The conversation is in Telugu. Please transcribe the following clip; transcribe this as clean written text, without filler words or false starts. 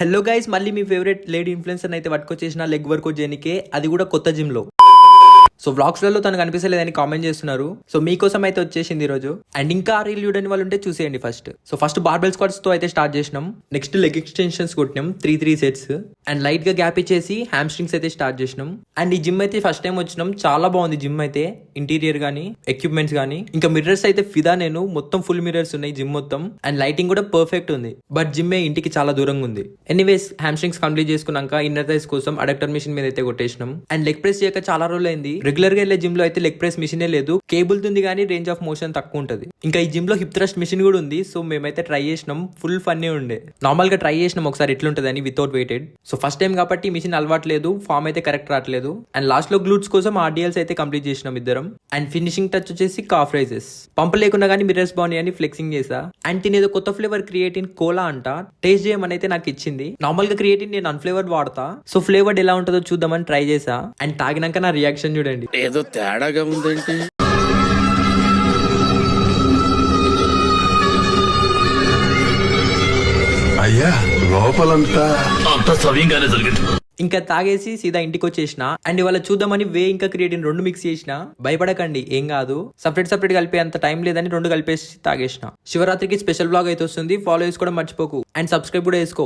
హలో గైస్, మళ్ళీ మీ ఫేవరెట్ లేడీ ఇన్ఫ్లుయెన్సర్ అయితే పట్టుకొచ్చేసిన లెగ్ వర్కౌట్ చేయనికే, అది కూడా కొత్త జిమ్ లో. సో వ్లాగ్స్లలో తను కనిపిస్తలేదని కామెంట్ చేస్తున్నారు. సో మీకోసం అయితే వచ్చేసింది ఈ రోజు. అండ్ ఇంకా రీల్ చూడని వాళ్ళు ఉంటే చూసేయండి first. So first barbell squats తో అయితే స్టార్ట్ చేసినాం. నెక్స్ట్ లెగ్ ఎక్స్టెన్షన్స్ కొట్టినాం 3 సెట్స్. అండ్ లైట్ గా గ్యాప్ ఇచ్చేసి హ్యామ్ స్ట్రింగ్స్ అయితే స్టార్ట్ చేసినాం. అండ్ ఈ జిమ్ అయితే ఫస్ట్ టైం వచ్చినాం. చాలా బాగుంది జిమ్ అయితే, ఇంటీరియర్ గానీ ఎక్విప్మెంట్స్ గానీ. ఇంకా మిర్రర్స్ అయితే ఫిదా, నేను మొత్తం ఫుల్ మిర్రర్స్ ఉన్నాయి జిమ్ మొత్తం. అండ్ లైటింగ్ కూడా పర్ఫెక్ట్ ఉంది. బట్ జిమ్ ఇంటికి చాలా దూరంగా ఉంది. ఎనీవేస్ హ్యామ్ స్ట్రింగ్స్ కంప్లీట్ చేసుకున్నాక ఇన్నర్ థైస్ కోసం అడాప్టర్ మిషన్ మీద అయితే కొట్టేసినాం. అండ్ లెగ్ ప్రెస్ చేయక చాలా రోజులు అయింది. రెగ్యులర్ గా వెళ్ళే జిమ్ లో అయితే లెగ్ ప్రెస్ మిషనే లేదు, కేబుల్ ఉంది కానీ రేంజ్ ఆఫ్ మోషన్ తక్కువ ఉంటది. ఇంకా ఈ జిమ్ లో హిప్ థ్రస్ట్ మిషన్ కూడా ఉంది. సో మేమైతే ట్రై చేసినాం, ఫుల్ ఫన్ ఉండే. నార్మల్ గా ట్రై చేసినాం ఒకసారి ఎట్లుంటది అని without weighted. So first time కాబట్టి మిషన్ అలవాట్లేదు, ఫామ్ అయితే కరెక్ట్ రావట్లేదు. అండ్ లాస్ట్ లో గ్లూట్స్ కోసం ఆర్డిఎల్స్ అయితే కంప్లీట్ చేసినాం ఇద్దరం. అండ్ ఫినిషింగ్ టచ్ వచ్చేసి కాఫ్ రైజెస్. పంప లేకుండా కానీ మిర్రర్స్ బాగున్నాయి అని ఫ్లెక్సింగ్ చేసా. అండ్ తినేదో కొత్త ఫ్లేవర్ క్రియేటిన్ కోలా అంట, టేస్ట్ చేయమని అయితే నాకు ఇచ్చింది. నార్మల్ గా క్రియేటిన్ నేను అన్ఫ్లేవర్డ్ వాడతా. సో ఫ్లేవర్డ్ ఎలా ఉంటుందో చూద్దామని ట్రై చేసా. అండ్ తాగినాక నా రియాక్షన్ చూడండి, ఏదో తేడాగా ఉందేంటి. అయ్యా లోపలంతా అంత సవ్యంగానే జరిగింది. ఇంకా తాగేసి సీదా ఇంటికి వచ్చేసిన. అండ్ ఇవాళ చూద్దామని ఇంకా క్రియేటిన్ 2 మిక్స్ చేసిన. భయపడకండి, ఏం కాదు. సపరేట్ కలిపే అంత టైం లేదని 2 కలిపేసి తాగేసిన. శివరాత్రికి స్పెషల్ బ్లాగ్ అయితే వస్తుంది, ఫాలో చేసుకోవడం మర్చిపోకు. అండ్ సబ్స్క్రైబ్ కూడా చేసుకో.